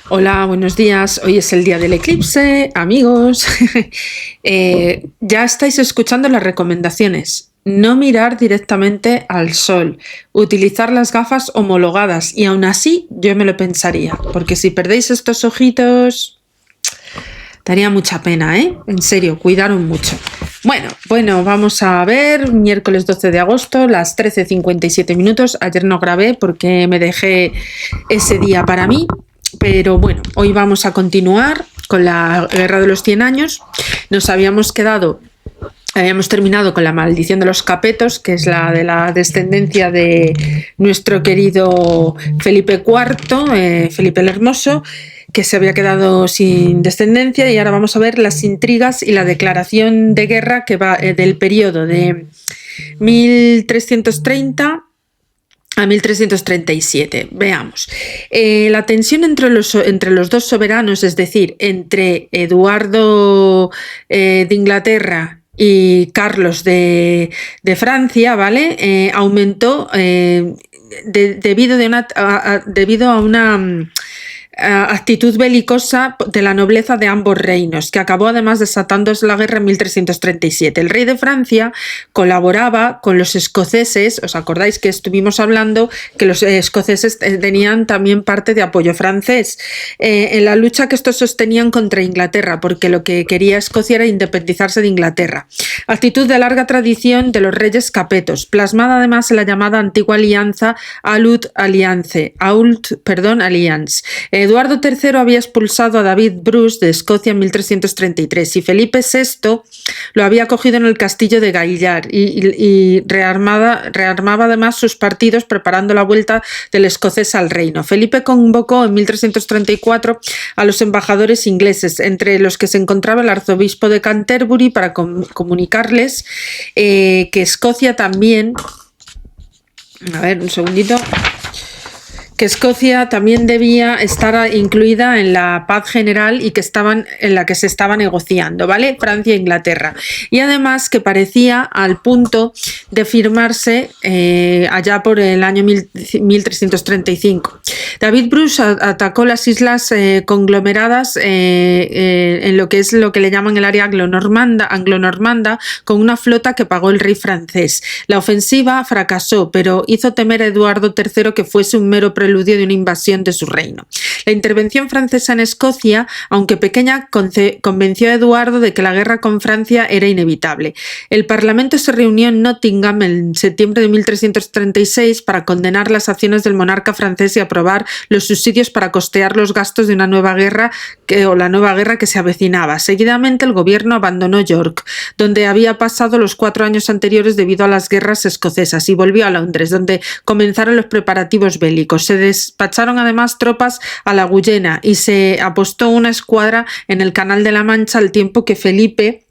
Hola, buenos días. Hoy es el día del eclipse, amigos. Ya estáis escuchando las recomendaciones. No mirar directamente al sol, utilizar las gafas homologadas y aún así yo me lo pensaría, porque si perdéis estos ojitos, daría mucha pena, ¿eh? En serio, cuidaros mucho. Bueno, vamos a ver, miércoles 12 de agosto, las 13:57. Ayer no grabé porque me dejé ese día para mí. Pero bueno, hoy vamos a continuar con la Guerra de los 100 años. Habíamos terminado con la maldición de los Capetos, que es la de la descendencia de nuestro querido Felipe IV, Felipe el Hermoso, que se había quedado sin descendencia, y ahora vamos a ver las intrigas y la declaración de guerra que va del periodo de 1330 a 1337. Veamos. La tensión entre los dos soberanos, es decir, entre Eduardo de Inglaterra y Carlos de Francia, ¿vale? Aumentó debido a una actitud belicosa de la nobleza de ambos reinos, que acabó además desatando la guerra en 1337. El rey de Francia colaboraba con los escoceses. ¿Os acordáis que estuvimos hablando que los escoceses tenían también parte de apoyo francés en la lucha que estos sostenían contra Inglaterra, porque lo que quería Escocia era independizarse de Inglaterra? Actitud de larga tradición de los reyes capetos, plasmada además en la llamada antigua alianza Alliance. Eduardo III había expulsado a David Bruce de Escocia en 1333 y Felipe VI lo había acogido en el castillo de Gaillard y rearmaba además sus partidos, preparando la vuelta del escocés al reino. Felipe convocó en 1334 a los embajadores ingleses, entre los que se encontraba el arzobispo de Canterbury, para comunicarles que Escocia también... A ver, un segundito... que Escocia también debía estar incluida en la paz general y en la que se estaba negociando, ¿vale? Francia e Inglaterra. Y además que parecía al punto de firmarse allá por el año 1335. David Bruce atacó las islas conglomeradas en lo que le llaman el área anglo-normanda, con una flota que pagó el rey francés. La ofensiva fracasó, pero hizo temer a Eduardo III que fuese un mero preludio de una invasión de su reino. La intervención francesa en Escocia, aunque pequeña, convenció a Eduardo de que la guerra con Francia era inevitable. El Parlamento se reunió en Nottingham en septiembre de 1336 para condenar las acciones del monarca francés y aprobar los subsidios para costear los gastos de una nueva guerra la nueva guerra que se avecinaba. Seguidamente el gobierno abandonó York, donde había pasado los 4 años anteriores debido a las guerras escocesas, y volvió a Londres, donde comenzaron los preparativos bélicos. Se despacharon además tropas a la Guyena y se apostó una escuadra en el Canal de la Mancha, al tiempo que Felipe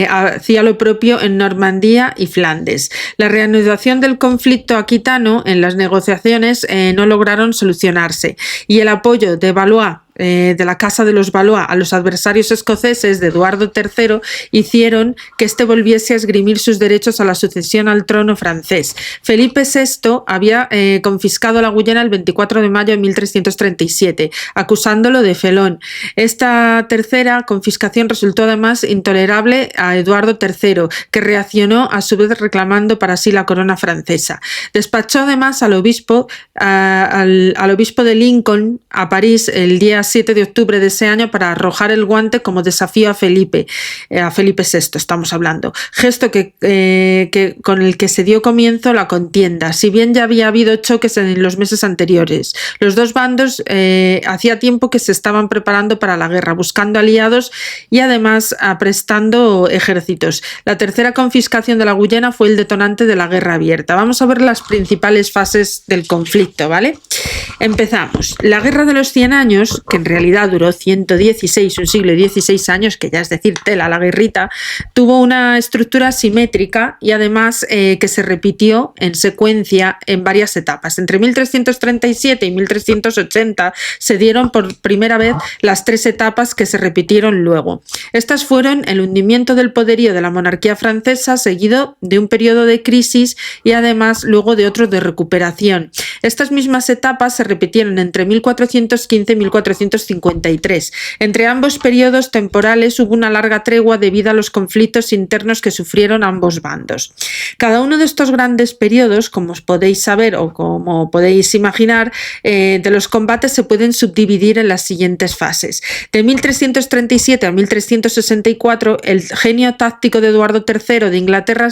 hacía lo propio en Normandía y Flandes. La reanudación del conflicto aquitano en las negociaciones no lograron solucionarse, y el apoyo de Valois, de la Casa de los Valois, a los adversarios escoceses de Eduardo III hicieron que éste volviese a esgrimir sus derechos a la sucesión al trono francés. Felipe VI había confiscado la Guyena el 24 de mayo de 1337, acusándolo de felón. Esta tercera confiscación resultó además intolerable a Eduardo III, que reaccionó a su vez reclamando para sí la corona francesa. Despachó además al obispo de Lincoln a París el día 7 de octubre de ese año para arrojar el guante como desafío a Felipe VI, estamos hablando, gesto con el que se dio comienzo la contienda, si bien ya había habido choques en los meses anteriores. Los dos bandos hacía tiempo que se estaban preparando para la guerra, buscando aliados y además aprestando ejércitos. La tercera confiscación de la Guyena fue el detonante de la guerra abierta. Vamos a ver las principales fases del conflicto, ¿vale? Empezamos. La Guerra de los 100 años, que en realidad duró 116, un siglo y 16 años, que ya es decir, tela la guerrita, tuvo una estructura simétrica y además que se repitió en secuencia en varias etapas. Entre 1337 y 1380 se dieron por primera vez las 3 etapas que se repitieron luego. Estas fueron el hundimiento del poderío de la monarquía francesa, seguido de un periodo de crisis y además luego de otro de recuperación. Estas mismas etapas se repitieron entre 1415 y 1453. Entre ambos periodos temporales hubo una larga tregua debido a los conflictos internos que sufrieron ambos bandos. Cada uno de estos grandes periodos, como os podéis saber o como podéis imaginar, de los combates se pueden subdividir en las siguientes fases. De 1337 a 1364, el genio táctico de Eduardo III de Inglaterra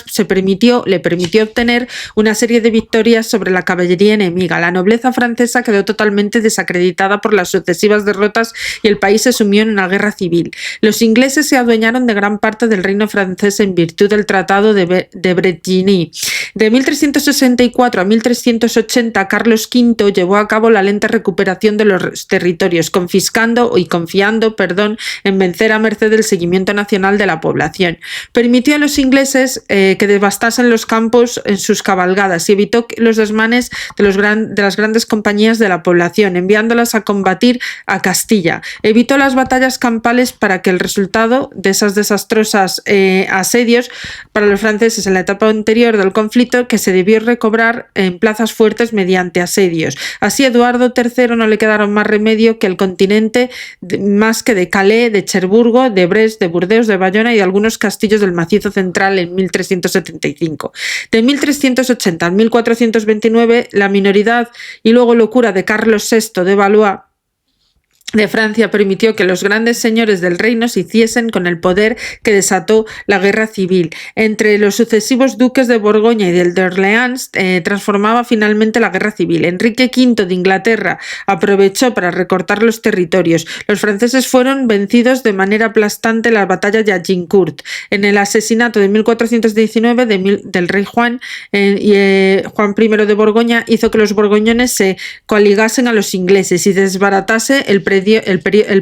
le permitió obtener una serie de victorias sobre la caballería enemiga. La nobleza francesa quedó totalmente desacreditada por las sucesivas derrotas y el país se sumió en una guerra civil. Los ingleses se adueñaron de gran parte del reino francés en virtud del Tratado de Bretigny. De 1364 a 1380, Carlos V llevó a cabo la lenta recuperación de los territorios, confiando en vencer a merced del seguimiento nacional de la población. Permitió a los ingleses que devastasen los campos en sus cabalgadas y evitó los desmanes de las grandes compañías de la población, enviándolas a combatir a Castilla. Evitó las batallas campales para que el resultado de esas desastrosas asedios para los franceses en la etapa anterior del conflicto, que se debió recobrar en plazas fuertes mediante asedios. Así, a Eduardo III no le quedaron más remedio que el continente más que de Calais, de Cherburgo, de Brest, de Burdeos, de Bayona y de algunos castillos del Macizo Central en 1375. De 1380 a 1429, la minoridad y luego locura de Carlos VI de Valois de Francia permitió que los grandes señores del reino se hiciesen con el poder que desató la guerra civil. Entre los sucesivos duques de Borgoña y del de Orleans transformaba finalmente la guerra civil. Enrique V de Inglaterra aprovechó para recortar los territorios. Los franceses fueron vencidos de manera aplastante en la batalla de Agincourt. En el asesinato de 1419 del rey Juan, Juan I de Borgoña hizo que los borgoñones se coaligasen a los ingleses y desbaratase el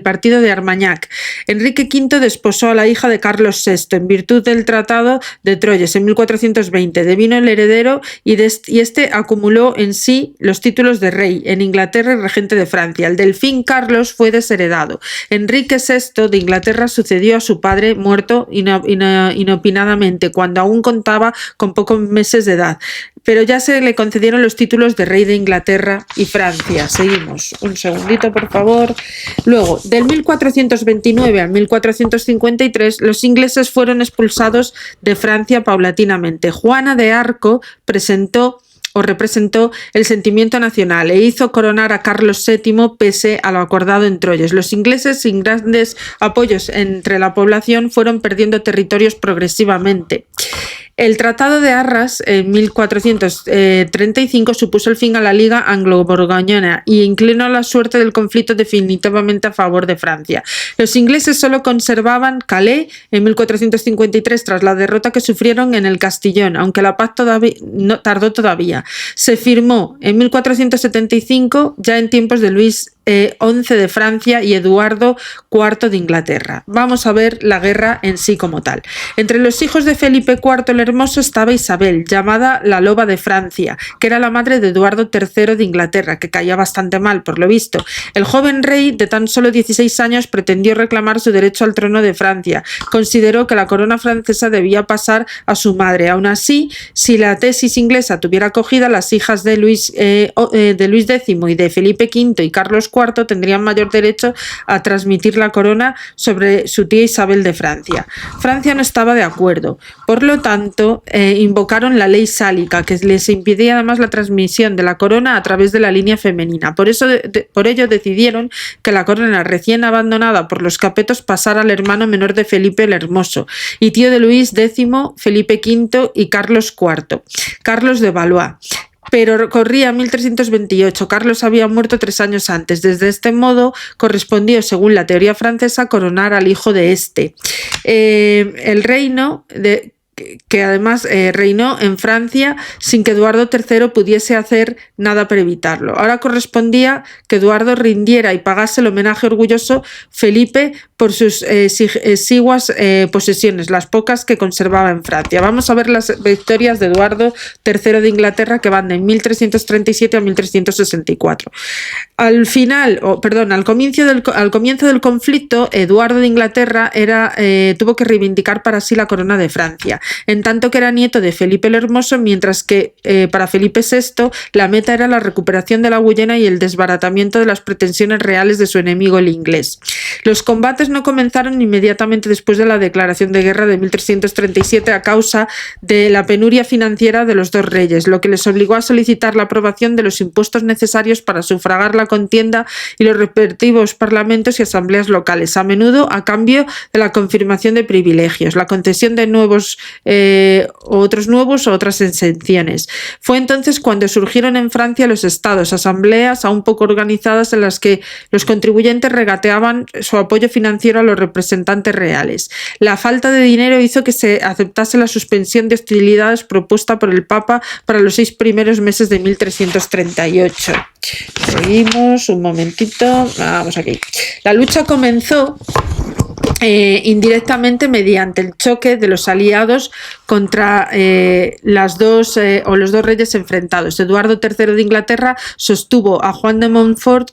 partido de Armagnac. Enrique V desposó a la hija de Carlos VI en virtud del Tratado de Troyes en 1420. Devino el heredero y este acumuló en sí los títulos de rey en Inglaterra y regente de Francia. El delfín Carlos fue desheredado. Enrique VI de Inglaterra sucedió a su padre, muerto inopinadamente cuando aún contaba con pocos meses de edad, pero ya se le concedieron los títulos de rey de Inglaterra y Francia. Seguimos, un segundito por favor. Luego, del 1429 al 1453, los ingleses fueron expulsados de Francia paulatinamente. Juana de Arco representó el sentimiento nacional e hizo coronar a Carlos VII pese a lo acordado en Troyes. Los ingleses, sin grandes apoyos entre la población, fueron perdiendo territorios progresivamente. El Tratado de Arras en 1435 supuso el fin a la Liga Anglo-Borgoñona y inclinó la suerte del conflicto definitivamente a favor de Francia. Los ingleses solo conservaban Calais en 1453 tras la derrota que sufrieron en el Castillón, aunque la paz tardó todavía. Se firmó en 1475, ya en tiempos de Luis XI de Francia y Eduardo IV de Inglaterra. Vamos a ver la guerra en sí como tal. Entre los hijos de Felipe IV el Hermoso estaba Isabel, llamada la Loba de Francia, que era la madre de Eduardo III de Inglaterra, que caía bastante mal por lo visto. El joven rey de tan solo 16 años pretendió reclamar su derecho al trono de Francia. Consideró que la corona francesa debía pasar a su madre. Aún así, si la tesis inglesa tuviera acogida, las hijas de Luis X y de Felipe V y Carlos IV tendrían mayor derecho a transmitir la corona sobre su tía Isabel de Francia. Francia no estaba de acuerdo. Por lo tanto, invocaron la ley sálica, que les impedía además la transmisión de la corona a través de la línea femenina. Por ello decidieron que la corona recién abandonada por los Capetos pasara al hermano menor de Felipe el Hermoso y tío de Luis X, Felipe V y Carlos IV, Carlos de Valois. Pero corría 1328, Carlos había muerto 3 años antes. Desde este modo correspondió, según la teoría francesa, coronar al hijo de este. El reino que además reinó en Francia sin que Eduardo III pudiese hacer nada para evitarlo. Ahora correspondía que Eduardo rindiera y pagase el homenaje orgulloso Felipe por sus exiguas posesiones, las pocas que conservaba en Francia. Vamos a ver las victorias de Eduardo III de Inglaterra, que van de 1337 a 1364. Al comienzo del conflicto, Eduardo de Inglaterra tuvo que reivindicar para sí la corona de Francia. en tanto que era nieto de Felipe el Hermoso, mientras que para Felipe VI la meta era la recuperación de la Guyena y el desbaratamiento de las pretensiones reales de su enemigo el inglés. Los combates no comenzaron inmediatamente después de la declaración de guerra de 1337 a causa de la penuria financiera de los dos reyes, lo que les obligó a solicitar la aprobación de los impuestos necesarios para sufragar la contienda y los respectivos parlamentos y asambleas locales, a menudo a cambio de la confirmación de privilegios, la concesión de otras exenciones. Fue entonces cuando surgieron en Francia los estados, asambleas aún poco organizadas en las que los contribuyentes regateaban su apoyo financiero a los representantes reales. La falta de dinero hizo que se aceptase la suspensión de hostilidades propuesta por el Papa para los 6 primeros meses de 1338. Seguimos un momentito. Vamos aquí. La lucha comenzó indirectamente mediante el choque de los aliados contra los dos reyes enfrentados. Eduardo III de Inglaterra sostuvo a Juan de Montfort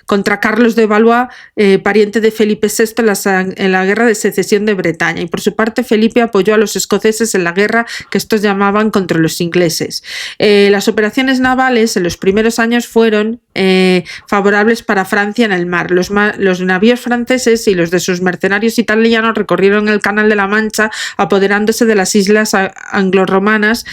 contra Carlos de Valois, pariente de Felipe VI en la guerra de secesión de Bretaña, y por su parte Felipe apoyó a los escoceses en la guerra que estos llamaban contra los ingleses. Las operaciones navales en los primeros años fueron favorables para Francia en el mar. Los navíos franceses y los de sus mercenarios italianos recorrieron el Canal de la Mancha, apoderándose de las islas anglo-normandas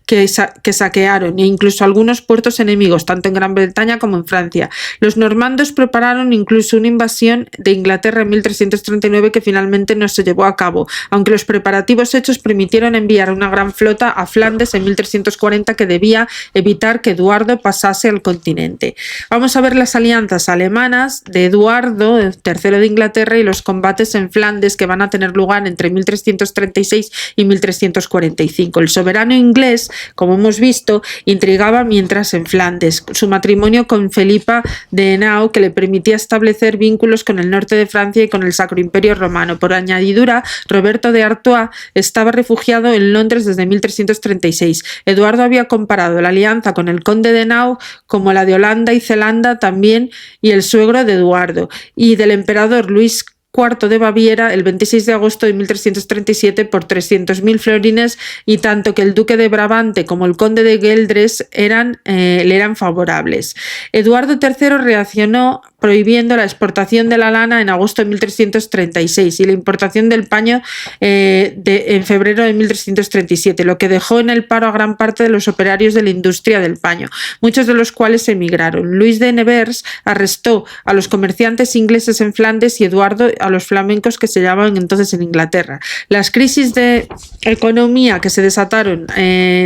que saquearon, e incluso algunos puertos enemigos, tanto en Gran Bretaña como en Francia. Los normandos prepararon incluso una invasión de Inglaterra en 1339 que finalmente no se llevó a cabo, aunque los preparativos hechos permitieron enviar una gran flota a Flandes en 1340 que debía evitar que Eduardo pasase al continente. Vamos a ver las alianzas alemanas de Eduardo III de Inglaterra y los combates en Flandes que van a tener lugar entre 1336 y 1345. El soberano inglés, como hemos visto, intrigaba mientras en Flandes. Su matrimonio con Felipa de Henao, que le permitía establecer vínculos con el norte de Francia y con el Sacro Imperio Romano. Por añadidura, Roberto de Artois estaba refugiado en Londres desde 1336. Eduardo había comparado la alianza con el conde de Henao como la de Holanda y Zelanda también, y el suegro de Eduardo, y del emperador Luis IV de Baviera el 26 de agosto de 1337 por 300.000 florines, y tanto que el duque de Brabante como el conde de Gueldres le eran favorables. Eduardo III reaccionó prohibiendo la exportación de la lana en agosto de 1336 y la importación del paño en febrero de 1337, lo que dejó en el paro a gran parte de los operarios de la industria del paño, muchos de los cuales emigraron. Luis de Nevers arrestó a los comerciantes ingleses en Flandes y Eduardo a los flamencos que se llamaban entonces en Inglaterra. Las crisis de economía que se desataron,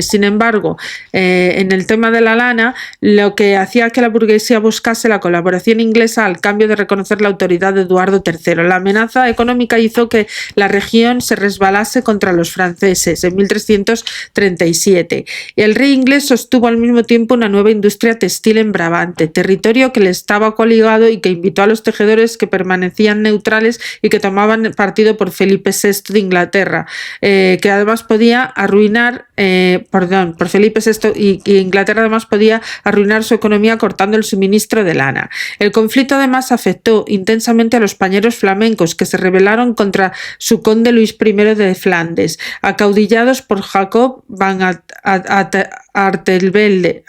sin embargo, en el tema de la lana, lo que hacía que la burguesía buscase la colaboración inglesa al cambio de reconocer la autoridad de Eduardo III. La amenaza económica hizo que la región se resbalase contra los franceses en 1337. El rey inglés sostuvo al mismo tiempo una nueva industria textil en Brabante, territorio que le estaba coligado y que invitó a los tejedores que permanecían neutrales y que tomaban partido por Felipe VI de Inglaterra, que además podía arruinar, por Felipe VI, y Inglaterra además podía arruinar su economía cortando el suministro de lana. El conflicto además afectó intensamente a los pañeros flamencos, que se rebelaron contra su conde Luis I de Flandes, acaudillados por Jacob van Artervelde,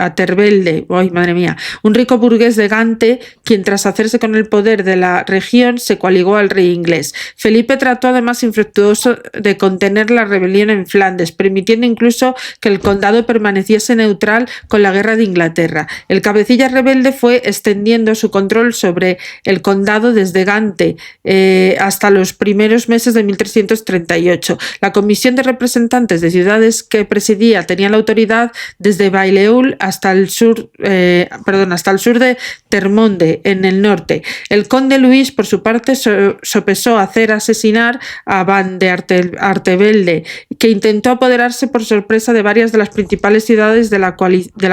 un rico burgués de Gante, quien tras hacerse con el poder de la región se coaligó al rey inglés. Felipe trató además infructuoso de contener la rebelión en Flandes, permitiendo incluso que el condado permaneciese neutral con la guerra de Inglaterra. El cabecilla rebelde fue extendiendo su control sobre el condado desde Gante hasta los primeros meses de 1338. La comisión de representantes de ciudades que presidía tenía la autoridad desde Bailleul hasta el sur de Termonde, en el norte. El conde Luis, por su parte, sopesó hacer asesinar a Van de Artevelde, que intentó apoderarse por sorpresa de varias de las principales ciudades de la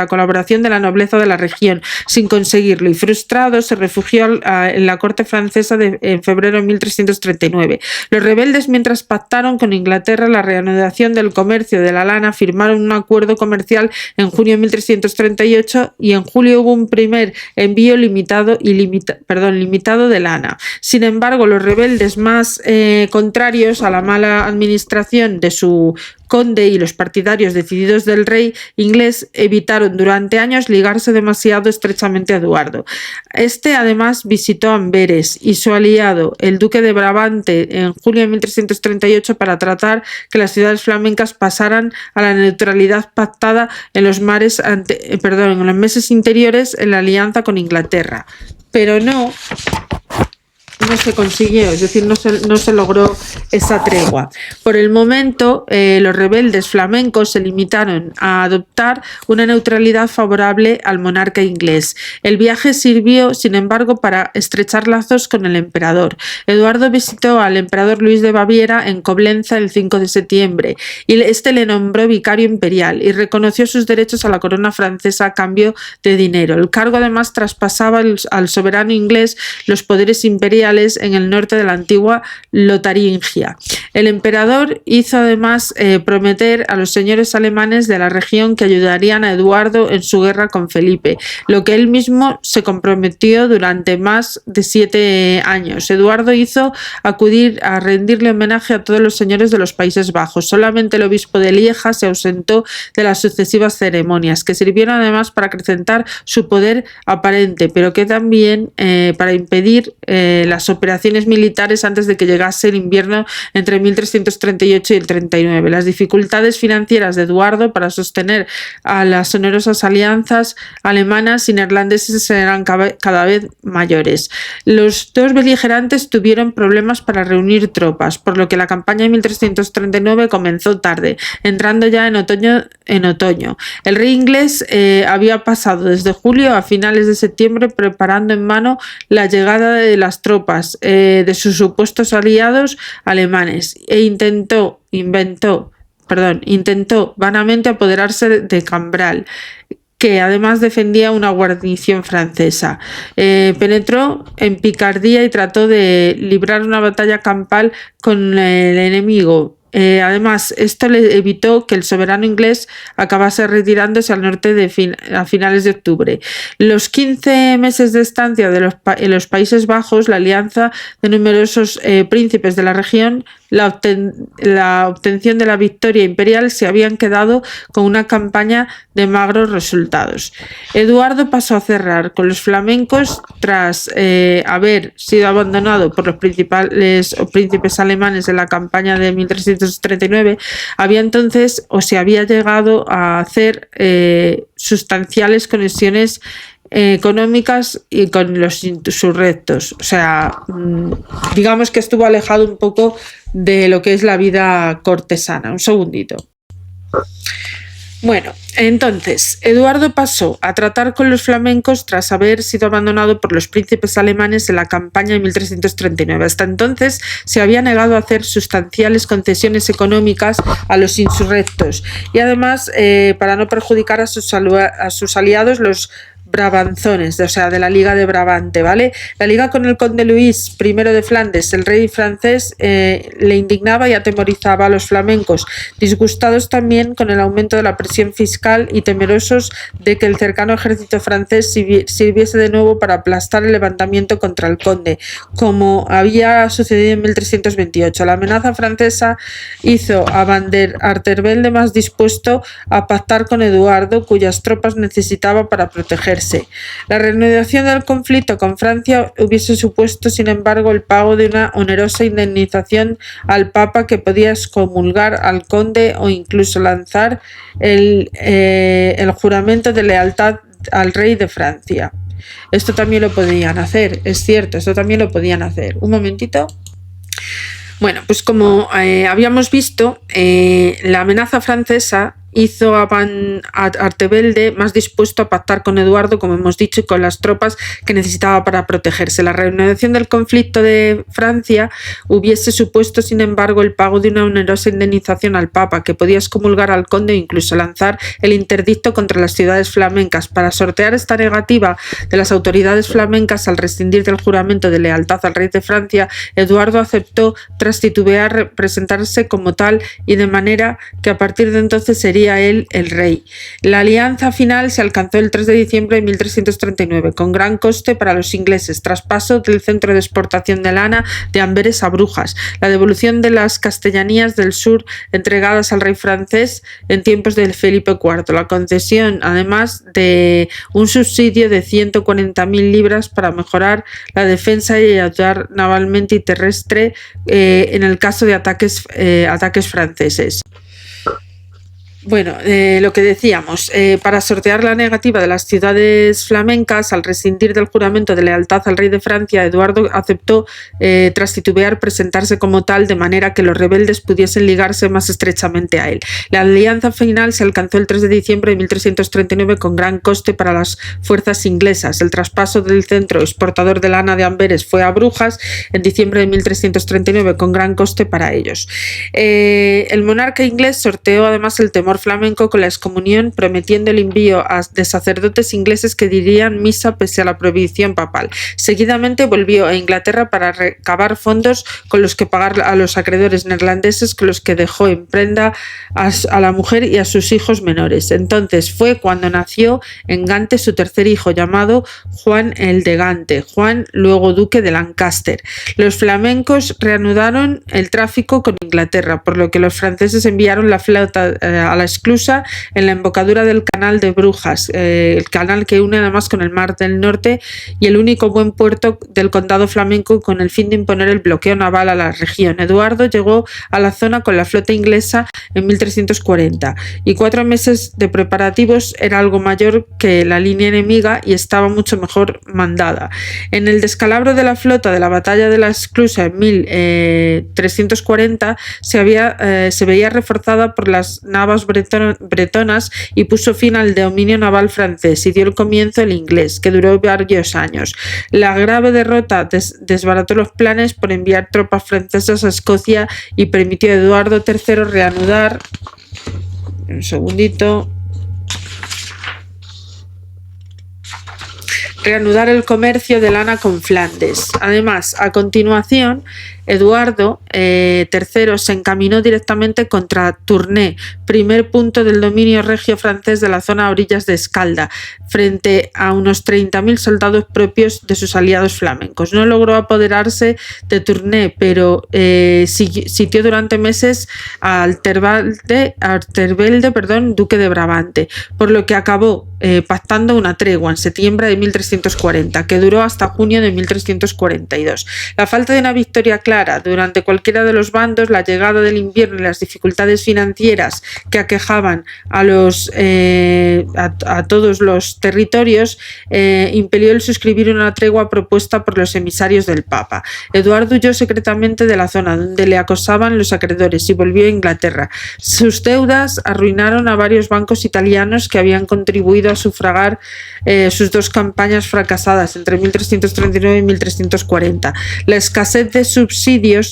colaboración de la nobleza de la región, sin conseguirlo, y frustrado se refugió en la corte francesa en febrero de 1339. Los rebeldes, mientras pactaron con Inglaterra la reanudación del comercio de la lana, firmaron un acuerdo comercial en junio de 1338 y en julio hubo un primer envío limitado de lana. Sin embargo, los rebeldes más contrarios a la mala administración de su conde y los partidarios decididos del rey inglés evitaron durante años ligarse demasiado estrechamente a Eduardo. Este además visitó Amberes y su aliado, el duque de Brabante, en julio de 1338 para tratar que las ciudades flamencas pasaran a la neutralidad pactada en los en los meses interiores en la alianza con Inglaterra. Pero no se consiguió, es decir, no se logró esa tregua. Por el momento, los rebeldes flamencos se limitaron a adoptar una neutralidad favorable al monarca inglés. El viaje sirvió, sin embargo, para estrechar lazos con el emperador. Eduardo visitó al emperador Luis de Baviera en Coblenza el 5 de septiembre y este le nombró vicario imperial y reconoció sus derechos a la corona francesa a cambio de dinero. El cargo además traspasaba al soberano inglés los poderes imperiales en el norte de la antigua Lotaringia. El emperador hizo además prometer a los señores alemanes de la región que ayudarían a Eduardo en su guerra con Felipe, lo que él mismo se comprometió durante más de 7 años. Eduardo hizo acudir a rendirle homenaje a todos los señores de los Países Bajos. Solamente el obispo de Lieja se ausentó de las sucesivas ceremonias, que sirvieron además para acrecentar su poder aparente, pero que también para impedir las operaciones militares antes de que llegase el invierno entre 1338 y el 39. Las dificultades financieras de Eduardo para sostener a las onerosas alianzas alemanas y neerlandeses eran cada vez mayores. Los dos beligerantes tuvieron problemas para reunir tropas, por lo que la campaña de 1339 comenzó tarde, entrando ya en otoño. El rey inglés había pasado desde julio a finales de septiembre preparando en mano la llegada de las tropas de sus supuestos aliados alemanes e intentó vanamente apoderarse de Cambrai, que además defendía una guarnición francesa. Penetró en Picardía y trató de librar una batalla campal con el enemigo. Además, esto le evitó que el soberano inglés acabase retirándose al norte a finales de octubre. Los 15 meses de estancia en los Países Bajos, la alianza de numerosos príncipes de la región, la obtención de la victoria imperial se habían quedado con una campaña de magros resultados. Eduardo pasó a cerrar con los flamencos tras haber sido abandonado por los principales príncipes alemanes en la campaña de 1339. Se había llegado a hacer sustanciales conexiones económicas y con los insurrectos. O sea, digamos que estuvo alejado un poco de lo que es la vida cortesana. Un segundito. Bueno, entonces, Eduardo pasó a tratar con los flamencos tras haber sido abandonado por los príncipes alemanes en la campaña de 1339. Hasta entonces se había negado a hacer sustanciales concesiones económicas a los insurrectos y además, para no perjudicar a sus aliados, los brabanzones, o sea, de la Liga de Brabante, ¿vale? La liga con el conde Luis I de Flandes, el rey francés, le indignaba y atemorizaba a los flamencos, disgustados también con el aumento de la presión fiscal y temerosos de que el cercano ejército francés sirviese de nuevo para aplastar el levantamiento contra el conde, como había sucedido en 1328. La amenaza francesa hizo a Van der Artevelde más dispuesto a pactar con Eduardo, cuyas tropas necesitaba para protegerse. La reanudación del conflicto con Francia hubiese supuesto, sin embargo, el pago de una onerosa indemnización al Papa, que podía excomulgar al conde o incluso lanzar el juramento de lealtad al rey de Francia. Esto también lo podían hacer, es cierto, esto también lo podían hacer. Un momentito. Bueno, pues como habíamos visto, la amenaza francesa hizo a Van Artevelde más dispuesto a pactar con Eduardo, como hemos dicho, y con las tropas que necesitaba para protegerse. La reanudación del conflicto de Francia hubiese supuesto, sin embargo, el pago de una onerosa indemnización al Papa, que podía excomulgar al conde e incluso lanzar el interdicto contra las ciudades flamencas. Para sortear esta negativa de las autoridades flamencas al rescindir del juramento de lealtad al rey de Francia, Eduardo aceptó, tras titubear, presentarse como tal, y de manera que a partir de entonces sería sería él el rey. La alianza final se alcanzó el 3 de diciembre de 1339, con gran coste para los ingleses: traspaso del centro de exportación de lana de Amberes a Brujas, la devolución de las castellanías del sur entregadas al rey francés en tiempos de Felipe IV, la concesión además de un subsidio de 140.000 libras para mejorar la defensa y ayudar navalmente y terrestre en el caso de ataques franceses. Bueno, lo que decíamos, para sortear la negativa de las ciudades flamencas, al rescindir del juramento de lealtad al rey de Francia, Eduardo aceptó, tras titubear, presentarse como tal, de manera que los rebeldes pudiesen ligarse más estrechamente a él. La alianza final se alcanzó el 3 de diciembre de 1339 con gran coste para las fuerzas inglesas. El traspaso del centro exportador de lana de Amberes fue a Brujas en diciembre de 1339 con gran coste para ellos. El monarca inglés sorteó además el temor flamenco con la excomunión, prometiendo el envío de sacerdotes ingleses que dirían misa pese a la prohibición papal. Seguidamente volvió a Inglaterra para recabar fondos con los que pagar a los acreedores neerlandeses, con los que dejó en prenda a la mujer y a sus hijos menores. Entonces fue cuando nació en Gante su tercer hijo, llamado Juan el de Gante, Juan, luego duque de Lancaster. Los flamencos reanudaron el tráfico con Inglaterra, por lo que los franceses enviaron la flota a la esclusa en la embocadura del canal de Brujas, el canal que une además con el Mar del Norte y el único buen puerto del condado flamenco, con el fin de imponer el bloqueo naval a la región. Eduardo llegó a la zona con la flota inglesa en 1340 y 4 meses de preparativos era algo mayor que la línea enemiga y estaba mucho mejor mandada. En el descalabro de la flota de la batalla de la esclusa en 1340 se veía reforzada por las navas bretonas y puso fin al dominio naval francés y dio el comienzo el inglés, que duró varios años. La grave derrota desbarató los planes por enviar tropas francesas a Escocia y permitió a Eduardo III reanudar el comercio de lana con Flandes. Además, a continuación, Eduardo III se encaminó directamente contra Tournai, primer punto del dominio regio francés de la zona a orillas de Escalda, frente a unos 30.000 soldados propios de sus aliados flamencos. No logró apoderarse de Tournai, pero sitió durante meses a Artevelde, duque de Brabante, por lo que acabó pactando una tregua en septiembre de 1340, que duró hasta junio de 1342. La falta de una victoria clara durante cualquiera de los bandos, la llegada del invierno y las dificultades financieras que aquejaban a todos los territorios impelió el suscribir una tregua propuesta por los emisarios del Papa. Eduardo huyó secretamente de la zona donde le acosaban los acreedores y volvió a Inglaterra. Sus deudas arruinaron a varios bancos italianos que habían contribuido a sufragar sus 2 campañas fracasadas entre 1339 y 1340. La escasez de subsidios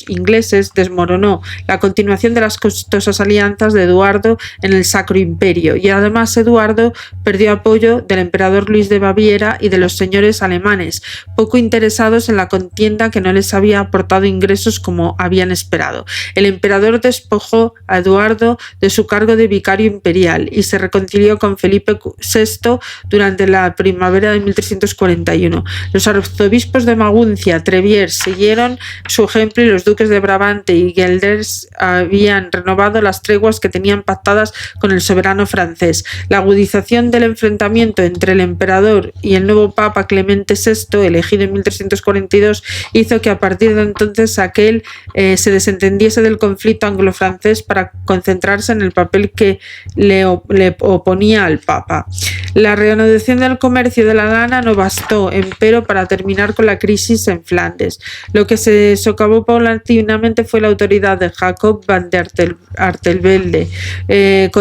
ingleses desmoronó la continuación de las costosas alianzas de Eduardo en el Sacro Imperio, y además Eduardo perdió apoyo del emperador Luis de Baviera y de los señores alemanes, poco interesados en la contienda, que no les había aportado ingresos como habían esperado. El emperador despojó a Eduardo de su cargo de vicario imperial y se reconcilió con Felipe VI durante la primavera de 1341. Los arzobispos de Maguncia, Treviers, siguieron su ejemplo, y los duques de Brabante y Guelders habían renovado las treguas que tenían pactadas con el soberano francés. La agudización del enfrentamiento entre el emperador y el nuevo papa Clemente VI, elegido en 1342, hizo que a partir de entonces aquel se desentendiese del conflicto anglo-francés para concentrarse en el papel que le oponía al papa. La reanudación del comercio de la lana no bastó, empero, para terminar con la crisis en Flandes. Lo que se socavó paulatinamente fue la autoridad de Jacob van der Artevelde. El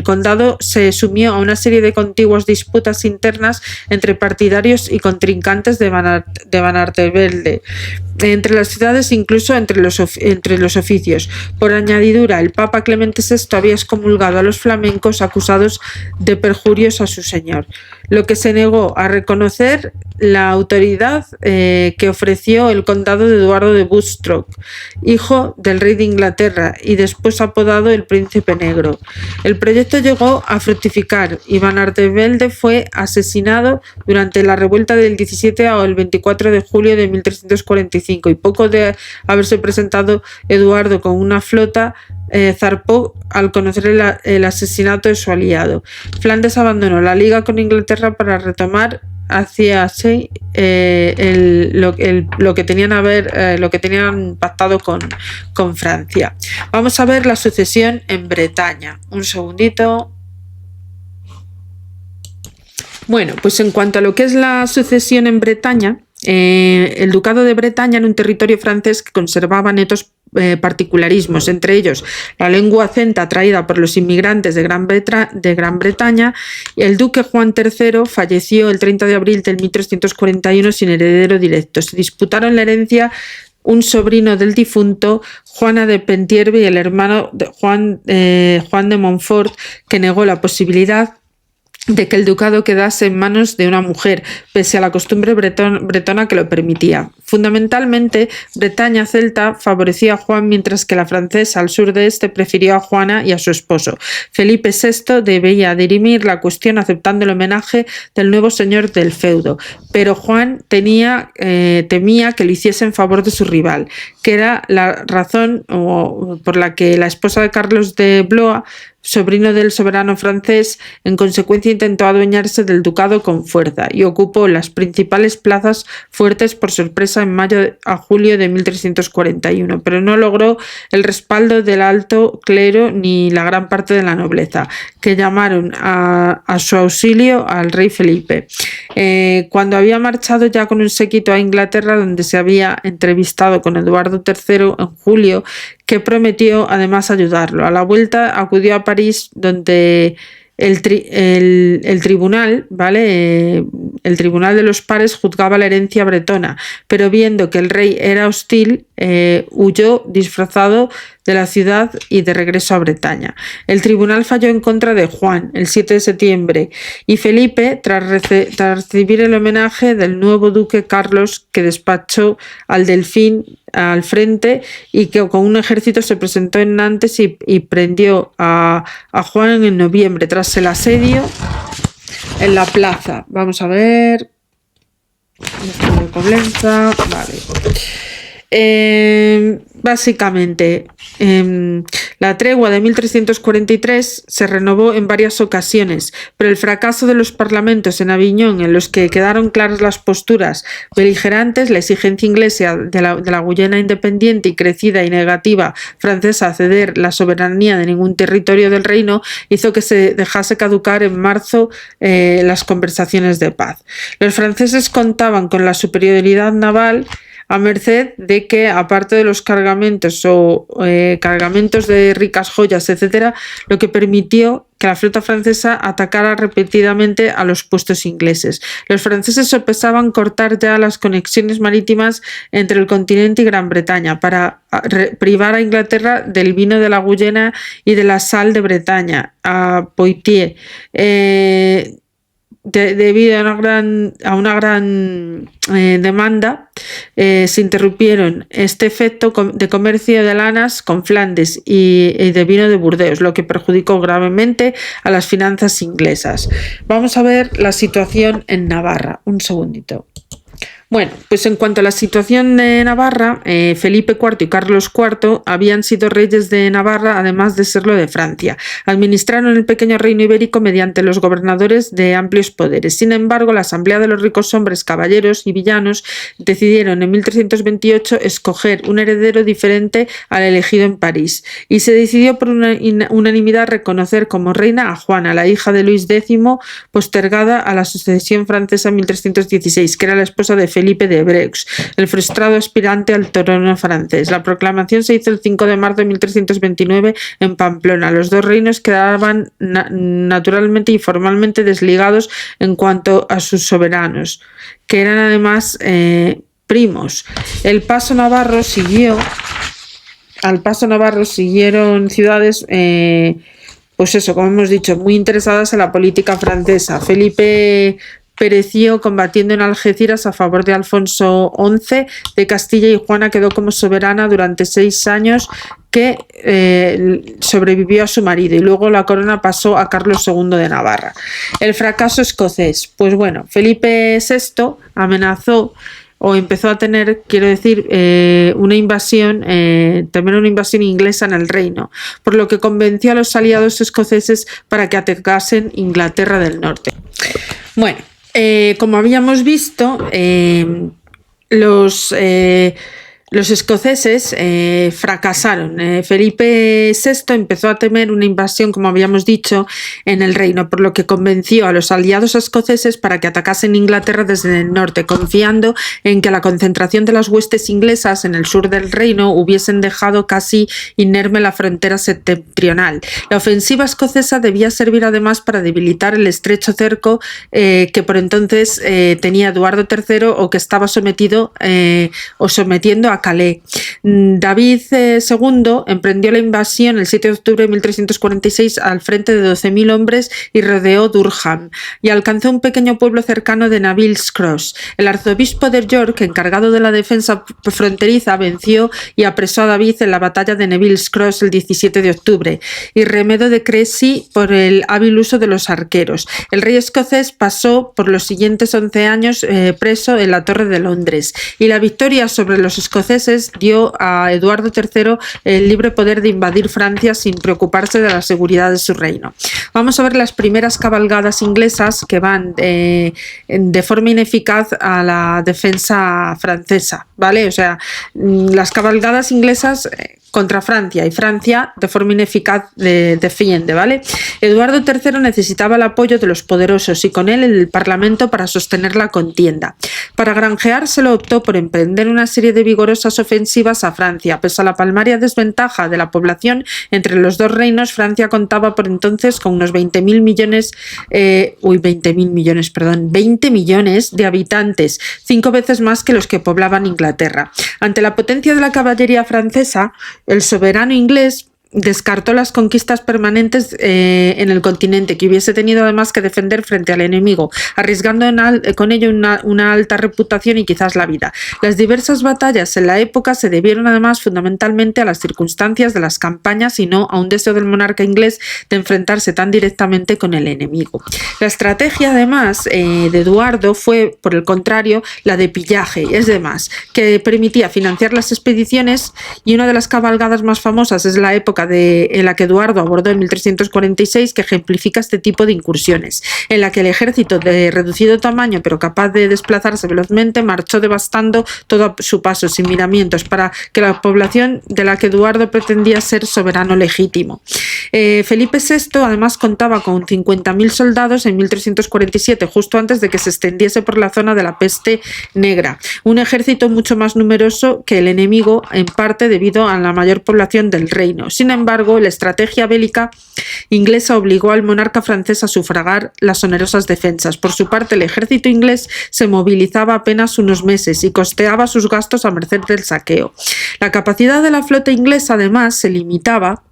condado se sumió a una serie de contiguas disputas internas entre partidarios y contrincantes de van Artevelde, entre las ciudades, incluso entre los oficios. Por añadidura, el Papa Clemente VI había excomulgado a los flamencos acusados de perjurios a su señor, lo que se negó a reconocer la autoridad que ofreció el condado de Eduardo de Bustrop, hijo del rey de Inglaterra y después apodado el Príncipe Negro. El proyecto llegó a fructificar y Van Artevelde fue asesinado durante la revuelta del 17 o el 24 de julio de 1345 y poco de haberse presentado Eduardo con una flota, zarpó al conocer el asesinato de su aliado. Flandes abandonó la liga con Inglaterra para retomar hacia sí lo que tenían pactado con Francia. Vamos a ver la sucesión en Bretaña. Un segundito. Bueno, pues en cuanto a lo que es la sucesión en Bretaña, el ducado de Bretaña era un territorio francés que conservaba netos particularismos, entre ellos la lengua celta traída por los inmigrantes de Gran Bretaña, y el duque Juan III falleció el 30 de abril del 1341 sin heredero directo. Se disputaron la herencia un sobrino del difunto, Juana de Penthièvre, y el hermano de Juan de Montfort, que negó la posibilidad de que el ducado quedase en manos de una mujer, pese a la costumbre bretona que lo permitía. Fundamentalmente, Bretaña celta favorecía a Juan, mientras que la francesa al sur de este prefirió a Juana y a su esposo. Felipe VI debía dirimir la cuestión aceptando el homenaje del nuevo señor del feudo, pero Juan temía que lo hiciese en favor de su rival, que era la razón por la que la esposa de Carlos de Blois, sobrino del soberano francés, en consecuencia intentó adueñarse del ducado con fuerza y ocupó las principales plazas fuertes por sorpresa en mayo a julio de 1341, pero no logró el respaldo del alto clero ni la gran parte de la nobleza, que llamaron a su auxilio al rey Felipe. Cuando había marchado ya con un séquito a Inglaterra, donde se había entrevistado con Eduardo III en julio, que prometió además ayudarlo. A la vuelta acudió a París, donde el tribunal, ¿vale? El tribunal de los pares juzgaba la herencia bretona, pero viendo que el rey era hostil, huyó disfrazado de la ciudad y de regreso a Bretaña. El tribunal falló en contra de Juan el 7 de septiembre y Felipe, tras recibir el homenaje del nuevo duque Carlos, que despachó al Delfín al frente y que con un ejército se presentó en Nantes y prendió a Juan en noviembre tras el asedio en la plaza. Vamos a ver. Coblenza, vale. Básicamente, la tregua de 1343 se renovó en varias ocasiones, pero el fracaso de los parlamentos en Aviñón, en los que quedaron claras las posturas beligerantes, la exigencia inglesa de la Guyana independiente y crecida y negativa francesa a ceder la soberanía de ningún territorio del reino, hizo que se dejase caducar en marzo las conversaciones de paz. Los franceses contaban con la superioridad naval a merced de que, aparte de los cargamentos cargamentos de ricas joyas, etcétera, lo que permitió que la flota francesa atacara repetidamente a los puestos ingleses. Los franceses sopesaban cortar ya las conexiones marítimas entre el continente y Gran Bretaña para privar a Inglaterra del vino de la Guyana y de la sal de Bretaña, a Poitiers. Debido a una gran demanda, se interrumpieron este efecto de comercio de lanas con Flandes y de vino de Burdeos, lo que perjudicó gravemente a las finanzas inglesas. Vamos a ver la situación en Navarra. Un segundito. Bueno, pues en cuanto a la situación de Navarra, Felipe IV y Carlos IV habían sido reyes de Navarra, además de serlo de Francia. Administraron el pequeño reino ibérico mediante los gobernadores de amplios poderes. Sin embargo, la Asamblea de los ricos hombres, caballeros y villanos decidieron en 1328 escoger un heredero diferente al elegido en París, y se decidió por unanimidad reconocer como reina a Juana, la hija de Luis X, postergada a la sucesión francesa en 1316, que era la esposa de Felipe de Breux, el frustrado aspirante al trono francés. La proclamación se hizo el 5 de marzo de 1329 en Pamplona. Los dos reinos quedaban naturalmente y formalmente desligados en cuanto a sus soberanos, que eran además primos. Al paso navarro siguieron ciudades pues eso, como hemos dicho, muy interesadas en la política francesa. Felipe pereció combatiendo en Algeciras a favor de Alfonso XI de Castilla, y Juana quedó como soberana durante 6 años, que sobrevivió a su marido, y luego la corona pasó a Carlos II de Navarra. El fracaso escocés. Pues bueno, Felipe VI amenazó o empezó a tener, quiero decir, una invasión, también una invasión inglesa en el reino, por lo que convenció a los aliados escoceses para que atacasen Inglaterra del Norte. Bueno, como habíamos visto, los escoceses fracasaron. Felipe VI empezó a temer una invasión, como habíamos dicho, en el reino, por lo que convenció a los aliados escoceses para que atacasen Inglaterra desde el norte, confiando en que la concentración de las huestes inglesas en el sur del reino hubiesen dejado casi inerme la frontera septentrional. La ofensiva escocesa debía servir además para debilitar el estrecho cerco que por entonces tenía Eduardo III, o que estaba sometiendo a Calais. David II emprendió la invasión el 7 de octubre de 1346 al frente de 12.000 hombres y rodeó Durham y alcanzó un pequeño pueblo cercano de Neville's Cross. El arzobispo de York, encargado de la defensa fronteriza, venció y apresó a David en la batalla de Neville's Cross el 17 de octubre y remedo de Crecy por el hábil uso de los arqueros. El rey escocés pasó por los siguientes 11 años preso en la Torre de Londres, y la victoria sobre los escoceses dio a Eduardo III el libre poder de invadir Francia sin preocuparse de la seguridad de su reino. Vamos a ver las primeras cabalgadas inglesas que van de forma ineficaz a la defensa francesa, ¿vale? O sea, las cabalgadas inglesas contra Francia, y Francia de forma ineficaz defiende, ¿vale? Eduardo III necesitaba el apoyo de los poderosos y con él el Parlamento para sostener la contienda. Para granjeárselo optó por emprender una serie de vigorosas ofensivas a Francia. Pese a la palmaria desventaja de la población entre los dos reinos, Francia contaba por entonces con unos 20 millones de habitantes, 5 veces más que los que poblaban Inglaterra. Ante la potencia de la caballería francesa, el soberano inglés descartó las conquistas permanentes en el continente, que hubiese tenido además que defender frente al enemigo, arriesgando con ello una alta reputación y quizás la vida. Las diversas batallas en la época se debieron además fundamentalmente a las circunstancias de las campañas y no a un deseo del monarca inglés de enfrentarse tan directamente con el enemigo. La estrategia además de Eduardo fue, por el contrario, la de pillaje, es demás, que permitía financiar las expediciones, y una de las cabalgadas más famosas es la época en la que Eduardo abordó en 1346, que ejemplifica este tipo de incursiones, en la que el ejército de reducido tamaño pero capaz de desplazarse velozmente marchó devastando todo a su paso sin miramientos para que la población de la que Eduardo pretendía ser soberano legítimo. Felipe VI además contaba con 50.000 soldados en 1347, justo antes de que se extendiese por la zona de la peste negra, un ejército mucho más numeroso que el enemigo, en parte debido a la mayor población del reino. Sin embargo, la estrategia bélica inglesa obligó al monarca francés a sufragar las onerosas defensas. Por su parte, el ejército inglés se movilizaba apenas unos meses y costeaba sus gastos a merced del saqueo. La capacidad de la flota inglesa, además, se limitaba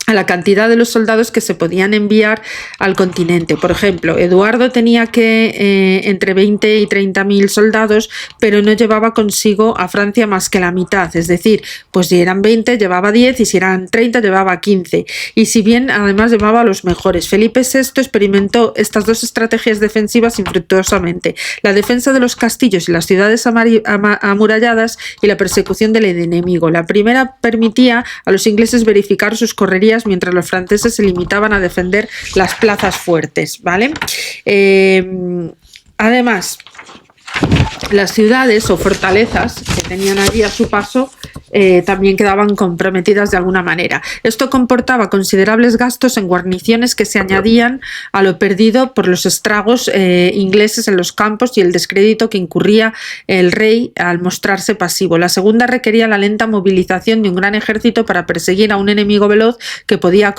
a la cantidad de los soldados que se podían enviar al continente. Por ejemplo, Eduardo tenía que entre 20 y 30.000 soldados, pero no llevaba consigo a Francia más que la mitad, es decir, pues si eran 20 llevaba 10 y si eran 30 llevaba 15, y si bien además llevaba a los mejores. Felipe VI experimentó estas dos estrategias defensivas infructuosamente: la defensa de los castillos y las ciudades amuralladas y la persecución del enemigo. La primera permitía a los ingleses verificar sus correrías, mientras los franceses se limitaban a defender las plazas fuertes, ¿vale? Además, las ciudades o fortalezas que tenían allí a su paso también quedaban comprometidas de alguna manera. Esto comportaba considerables gastos en guarniciones que se añadían a lo perdido por los estragos ingleses en los campos y el descrédito que incurría el rey al mostrarse pasivo. La segunda requería la lenta movilización de un gran ejército para perseguir a un enemigo veloz que podía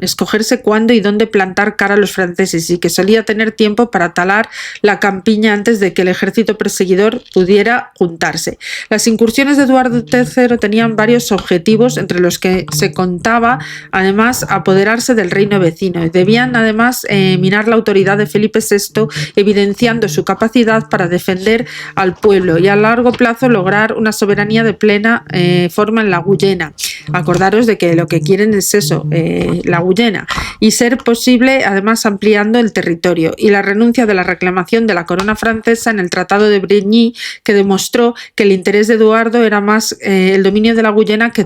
escogerse cuándo y dónde plantar cara a los franceses, y que solía tener tiempo para talar la la campiña antes de que el ejército perseguidor pudiera juntarse. Las incursiones de Eduardo III tenían varios objetivos, entre los que se contaba además apoderarse del reino vecino, y debían además minar la autoridad de Felipe VI, evidenciando su capacidad para defender al pueblo y a largo plazo lograr una soberanía de plena forma en la Guyena. Acordaros de que lo que quieren es eso, la Guyena, y ser posible además ampliando el territorio, y la renuncia de la reclamación de la corona francesa en el Tratado de Brigny, que demostró que el interés de Eduardo era más el dominio de la Guyena que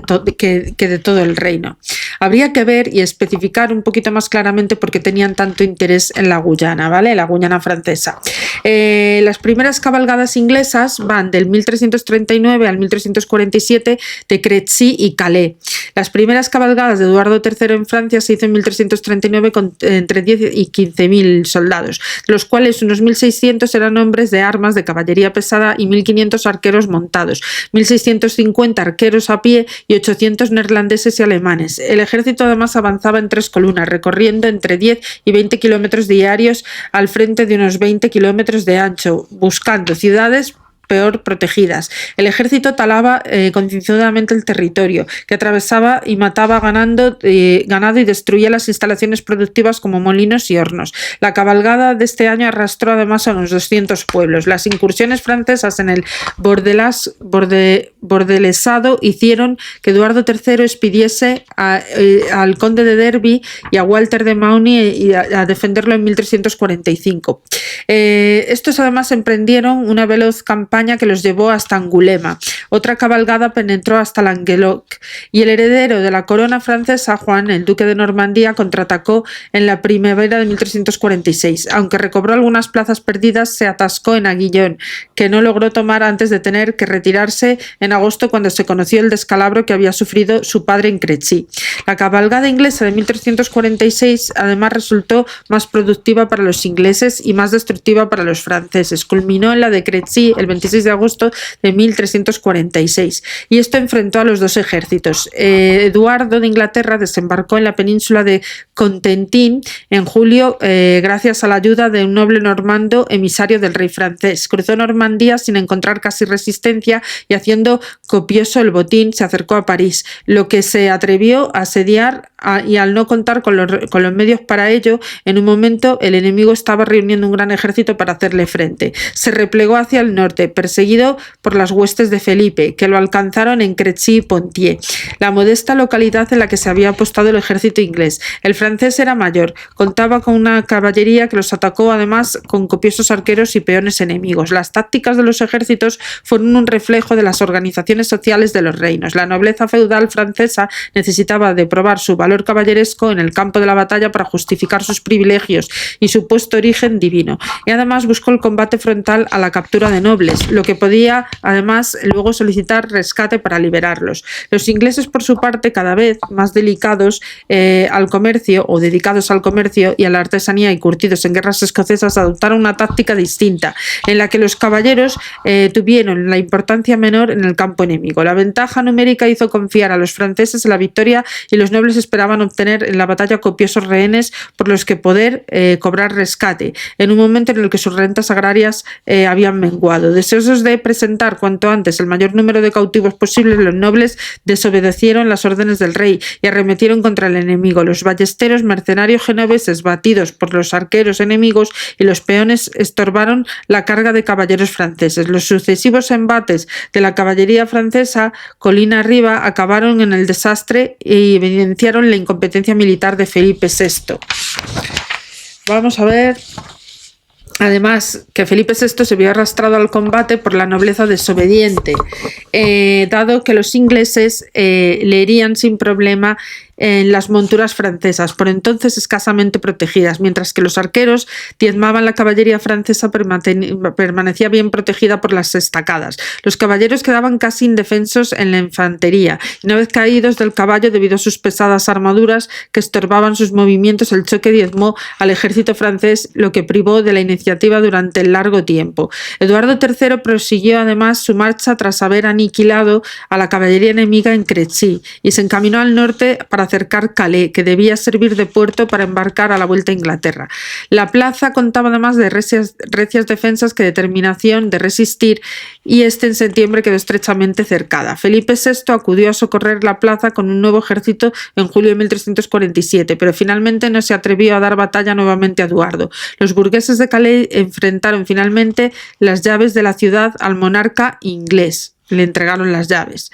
de todo el reino. Habría que ver y especificar un poquito más claramente por qué tenían tanto interés en la Guyana, ¿vale? La Guyana francesa. Las primeras cabalgadas inglesas van del 1339 al 1347 de Crecy y Calais. Las primeras cabalgadas de Eduardo III en Francia se hizo en 1339 con entre 10 y 15.000 soldados, de los cuales unos 1.600 eran hombres de armas de caballería pesada y 1.500 arqueros montados, 1.650 arqueros a pie y 800 neerlandeses y alemanes. El ejército además avanzaba en 3 columnas, recorriendo entre 10 y 20 kilómetros diarios al frente de unos 20 kilómetros de ancho, buscando ciudades peor protegidas. El ejército talaba concienzudamente el territorio, que atravesaba y mataba ganado y destruía las instalaciones productivas como molinos y hornos. La cabalgada de este año arrastró además a unos 200 pueblos. Las incursiones francesas en el bordelesado hicieron que Eduardo III expidiese al conde de Derby y a Walter de Mauny a defenderlo en 1345. Estos además emprendieron una veloz campaña que los llevó hasta Angulema. Otra cabalgada penetró hasta Languedoc, y el heredero de la corona francesa, Juan, el duque de Normandía, contraatacó en la primavera de 1346. Aunque recobró algunas plazas perdidas, se atascó en Aguillón, que no logró tomar antes de tener que retirarse en agosto, cuando se conoció el descalabro que había sufrido su padre en Crecy. La cabalgada inglesa de 1346 además resultó más productiva para los ingleses y más destructiva para los franceses. Culminó en la de Crecy el 26 de agosto de 1346, y esto enfrentó a los dos ejércitos. Eduardo de Inglaterra desembarcó en la península de Cotentin en julio gracias a la ayuda de un noble normando emisario del rey francés. Cruzó Normandía sin encontrar casi resistencia y, haciendo copioso el botín, se acercó a París, lo que se atrevió a asediar, y al no contar con los medios para ello, en un momento el enemigo estaba reuniendo un gran ejército para hacerle frente. Se replegó hacia el norte, perseguido por las huestes de Felipe, que lo alcanzaron en Crecy-Pontier, la modesta localidad en la que se había apostado el ejército inglés. El francés era mayor, contaba con una caballería que los atacó además con copiosos arqueros y peones enemigos. Las tácticas de los ejércitos fueron un reflejo de las organizaciones sociales de los reinos. La nobleza feudal francesa necesitaba de probar su valor caballeresco en el campo de la batalla para justificar sus privilegios y supuesto origen divino, y además buscó el combate frontal a la captura de nobles, lo que podía además luego solicitar rescate para liberarlos. Los ingleses, por su parte, cada vez más dedicados al comercio y a la artesanía y curtidos en guerras escocesas, adoptaron una táctica distinta, en la que los caballeros tuvieron la importancia menor en el campo enemigo. La ventaja numérica hizo confiar a los franceses en la victoria, y los nobles esperaban obtener en la batalla copiosos rehenes por los que poder cobrar rescate, en un momento en el que sus rentas agrarias habían menguado. Deseosos de presentar cuanto antes el mayor número de cautivos posibles, los nobles desobedecieron las órdenes del rey y arremetieron contra el enemigo. Los ballesteros mercenarios genoveses, batidos por los arqueros enemigos, y los peones estorbaron la carga de caballeros franceses. Los sucesivos embates de la caballería francesa colina arriba acabaron en el desastre y evidenciaron la incompetencia militar de Felipe VI. Vamos a ver. Además, que Felipe VI se vio arrastrado al combate por la nobleza desobediente, dado que los ingleses le herían sin problema en las monturas francesas, por entonces escasamente protegidas, mientras que los arqueros diezmaban la caballería francesa, permanecía bien protegida por las estacadas. Los caballeros quedaban casi indefensos en la infantería, y una vez caídos del caballo debido a sus pesadas armaduras que estorbaban sus movimientos, el choque diezmó al ejército francés, lo que privó de la iniciativa durante el largo tiempo. Eduardo III prosiguió además su marcha tras haber aniquilado a la caballería enemiga en Crecy, y se encaminó al norte para para cercar Calais, que debía servir de puerto para embarcar a la vuelta a Inglaterra. La plaza contaba además de recias defensas que determinación de resistir, y en septiembre quedó estrechamente cercada. Felipe VI acudió a socorrer la plaza con un nuevo ejército en julio de 1347, pero finalmente no se atrevió a dar batalla nuevamente a Eduardo. Los burgueses de Calais enfrentaron finalmente las llaves de la ciudad al monarca inglés. Le entregaron las llaves.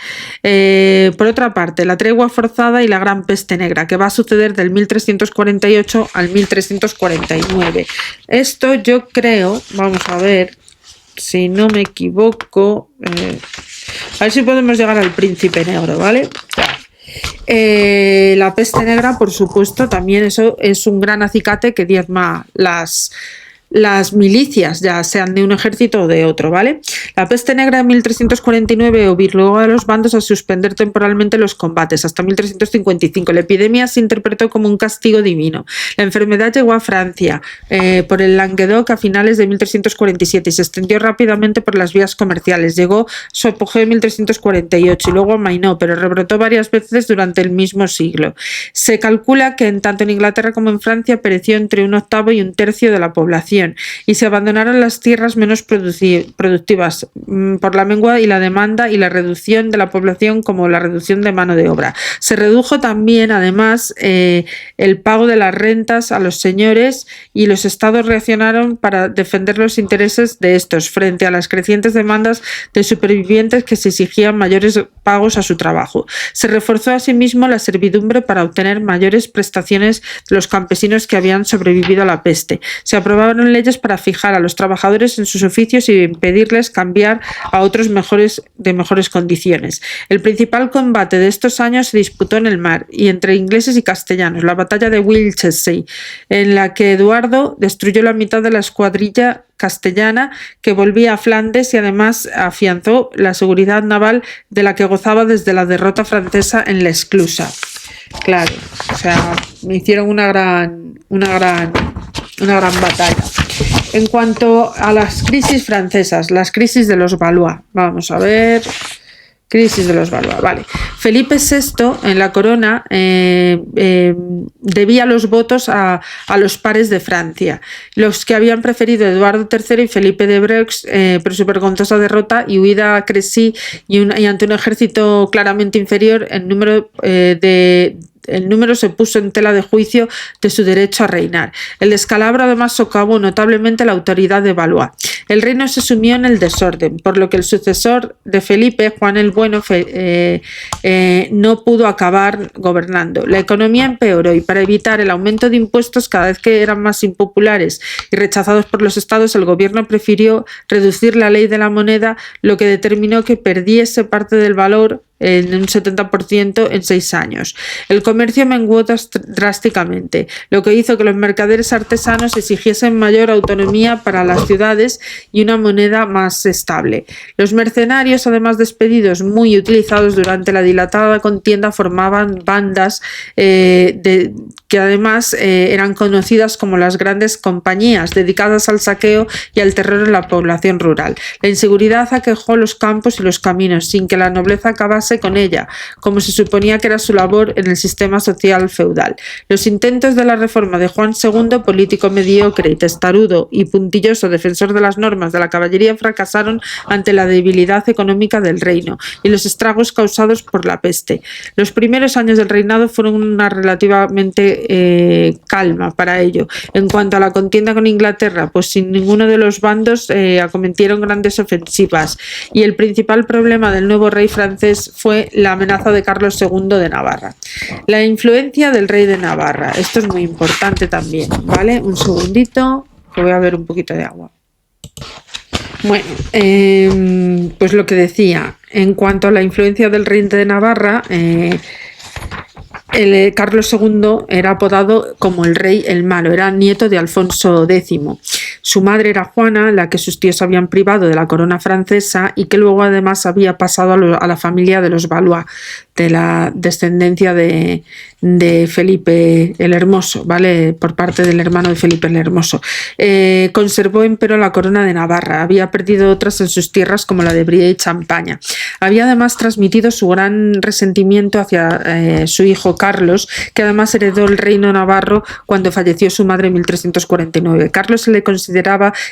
Por otra parte, la tregua forzada y la Gran Peste Negra, que va a suceder del 1348 al 1349. Esto yo creo, vamos a ver, si no me equivoco, a ver si podemos llegar al Príncipe Negro, ¿vale? La peste negra, por supuesto, también eso es un gran acicate que diezma las milicias, ya sean de un ejército o de otro, ¿vale? La peste negra de 1349 obligó a los bandos a suspender temporalmente los combates hasta 1355. La epidemia se interpretó como un castigo divino. La enfermedad llegó a Francia por el Languedoc a finales de 1347 y se extendió rápidamente por las vías comerciales. Llegó su apogeo en 1348 y luego a Maino, pero rebrotó varias veces durante el mismo siglo. Se calcula que tanto en Inglaterra como en Francia pereció entre un octavo y un tercio de la población, y se abandonaron las tierras menos productivas por la mengua y la demanda y la reducción de la población, como la reducción de mano de obra. Se redujo también, además, el pago de las rentas a los señores, y los estados reaccionaron para defender los intereses de estos frente a las crecientes demandas de supervivientes que se exigían mayores pagos a su trabajo. Se reforzó asimismo la servidumbre para obtener mayores prestaciones de los campesinos que habían sobrevivido a la peste. Se aprobaron leyes para fijar a los trabajadores en sus oficios y impedirles cambiar a otros de mejores condiciones. El principal combate de estos años se disputó en el mar y entre ingleses y castellanos, la batalla de Winchelsea, en la que Eduardo destruyó la mitad de la escuadrilla castellana que volvía a Flandes y además afianzó la seguridad naval de la que gozaba desde la derrota francesa en La Esclusa. Claro, o sea, me hicieron una gran batalla. En cuanto a las crisis francesas, las crisis de los Valois, vamos a ver. Crisis de los Valois, vale. Felipe VI en la corona debía los votos a los pares de Francia, los que habían preferido Eduardo III y Felipe de Breux, pero su vergonzosa derrota y huida a Crecy y ante un ejército claramente inferior en número el número se puso en tela de juicio de su derecho a reinar. El descalabro además socavó notablemente la autoridad de Valois. El reino se sumió en el desorden, por lo que el sucesor de Felipe, Juan el Bueno, no pudo acabar gobernando. La economía empeoró y para evitar el aumento de impuestos cada vez que eran más impopulares y rechazados por los estados, el gobierno prefirió reducir la ley de la moneda, lo que determinó que perdiese parte del valor en un 70% en 6 años. El comercio menguó drásticamente, lo que hizo que los mercaderes artesanos exigiesen mayor autonomía para las ciudades y una moneda más estable. Los mercenarios, además despedidos muy utilizados durante la dilatada contienda, formaban bandas que además eran conocidas como las grandes compañías, dedicadas al saqueo y al terror en la población rural. La inseguridad aquejó los campos y los caminos, sin que la nobleza acabase con ella, como se suponía que era su labor en el sistema social feudal. Los intentos de la reforma de Juan II, político mediocre y testarudo y puntilloso defensor de las normas de la caballería, fracasaron ante la debilidad económica del reino y los estragos causados por la peste. Los primeros años del reinado fueron una relativamente calma para ello. En cuanto a la contienda con Inglaterra, pues sin ninguno de los bandos acometieron grandes ofensivas, y el principal problema del nuevo rey francés fue la amenaza de Carlos II de Navarra. La influencia del rey de Navarra, esto es muy importante también, ¿vale? Un segundito, que voy a beber un poquito de agua. Bueno, pues lo que decía, en cuanto a la influencia del rey de Navarra, Carlos II era apodado como el rey el malo, era nieto de Alfonso X. Su madre era Juana, la que sus tíos habían privado de la corona francesa y que luego además había pasado a la familia de los Valois, de la descendencia de Felipe el Hermoso, ¿vale? Por parte del hermano de Felipe el Hermoso. Conservó empero la corona de Navarra, había perdido otras en sus tierras como la de Brie y Champaña. Había además transmitido su gran resentimiento hacia su hijo Carlos, que además heredó el reino navarro cuando falleció su madre en 1349. Carlos se le consideraba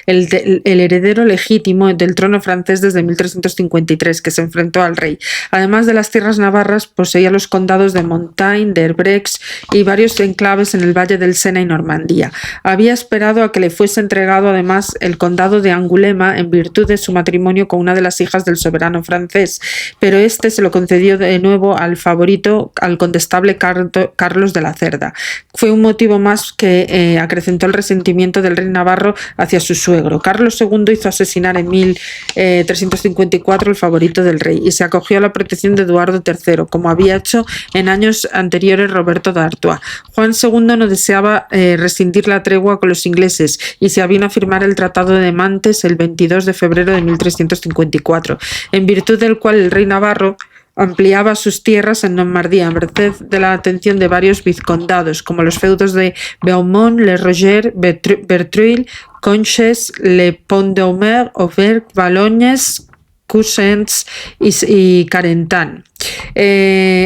el heredero legítimo del trono francés desde 1353, que se enfrentó al rey. Además de las tierras navarras, poseía los condados de Montagne, de Herbrex y varios enclaves en el valle del Sena y Normandía. Había esperado a que le fuese entregado además el condado de Angulema en virtud de su matrimonio con una de las hijas del soberano francés, pero este se lo concedió de nuevo al favorito, al condestable Carlos de la Cerda. Fue un motivo más que acrecentó el resentimiento del rey navarro hacia su suegro. Carlos II hizo asesinar en 1354 el favorito del rey y se acogió a la protección de Eduardo III, como había hecho en años anteriores Roberto d'Artois. Juan II no deseaba rescindir la tregua con los ingleses y se avino a firmar el Tratado de Mantes el 22 de febrero de 1354, en virtud del cual el rey navarro ampliaba sus tierras en Normandía a merced de la atención de varios vizcondados, como los feudos de Beaumont, Le Roger, Bertreuil, Conches, Le Pont-d'Aumer, Auvergne, Valognes, Cousins y Carentan.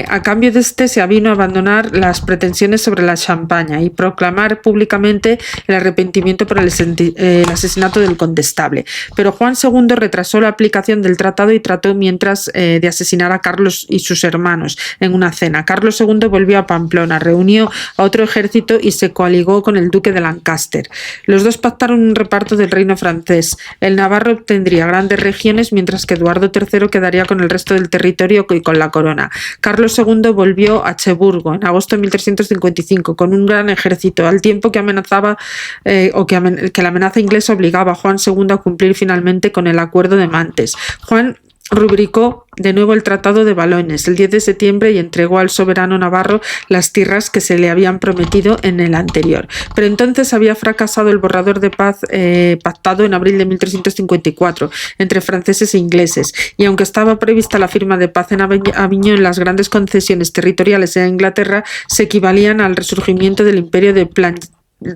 A cambio de este se avino a abandonar las pretensiones sobre la Champaña y proclamar públicamente el arrepentimiento por el asesinato del condestable. Pero Juan II retrasó la aplicación del tratado y trató mientras de asesinar a Carlos y sus hermanos en una cena. Carlos II volvió a Pamplona, reunió a otro ejército y se coaligó con el duque de Lancaster. Los dos pactaron un reparto del reino francés. El navarro obtendría grandes regiones, mientras que Eduardo III quedaría con el resto del territorio y con la corona. Carlos II volvió a Cherburgo en agosto de 1355 con un gran ejército, al tiempo que amenazaba que la amenaza inglesa obligaba a Juan II a cumplir finalmente con el acuerdo de Mantes. Juan rubricó de nuevo el Tratado de Valognes el 10 de septiembre y entregó al soberano navarro las tierras que se le habían prometido en el anterior. Pero entonces había fracasado el borrador de paz pactado en abril de 1354 entre franceses e ingleses, y aunque estaba prevista la firma de paz en Aviñón, las grandes concesiones territoriales a Inglaterra se equivalían al resurgimiento del imperio de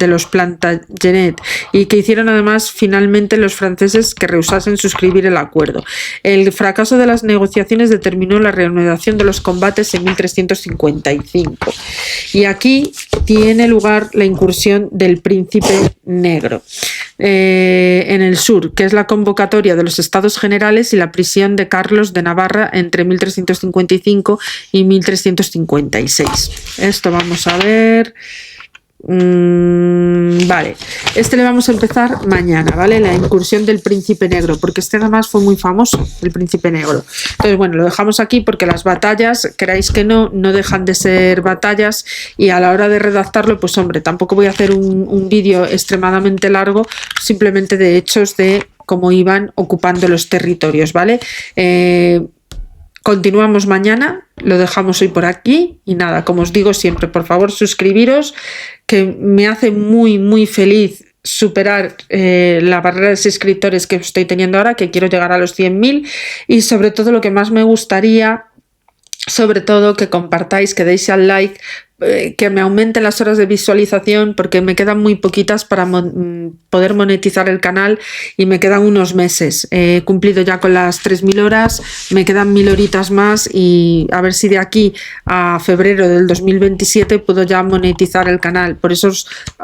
los Plantagenet, y que hicieron además finalmente los franceses que rehusasen suscribir el acuerdo. El fracaso de las negociaciones determinó la reanudación de los combates en 1355. Y aquí tiene lugar la incursión del Príncipe Negro en el sur, que es la convocatoria de los Estados Generales y la prisión de Carlos de Navarra entre 1355 y 1356. Esto vamos a ver. Vale, este le vamos a empezar mañana, ¿vale? La incursión del Príncipe Negro, porque este además fue muy famoso, el Príncipe Negro. Entonces, bueno, lo dejamos aquí porque las batallas, queráis que no dejan de ser batallas, y a la hora de redactarlo, pues hombre, tampoco voy a hacer un vídeo extremadamente largo, simplemente de hechos de cómo iban ocupando los territorios, ¿vale? Continuamos mañana, lo dejamos hoy por aquí y nada, como os digo siempre, por favor suscribiros, que me hace muy muy feliz superar la barrera de suscriptores que estoy teniendo ahora, que quiero llegar a los 100.000, y sobre todo lo que más me gustaría, sobre todo que compartáis, que deis al like, que me aumenten las horas de visualización, porque me quedan muy poquitas para poder monetizar el canal y me quedan unos meses. He cumplido ya con las 3.000 horas, me quedan 1.000 horitas más, y a ver si de aquí a febrero del 2027 puedo ya monetizar el canal. Por eso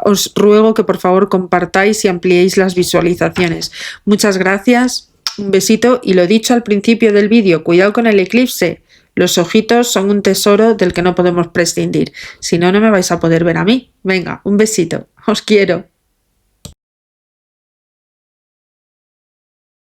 os ruego que por favor compartáis y ampliéis las visualizaciones. Muchas gracias, un besito, y lo dicho al principio del vídeo, cuidado con el eclipse. Los ojitos son un tesoro del que no podemos prescindir. Si no, no me vais a poder ver a mí. Venga, un besito. Os quiero.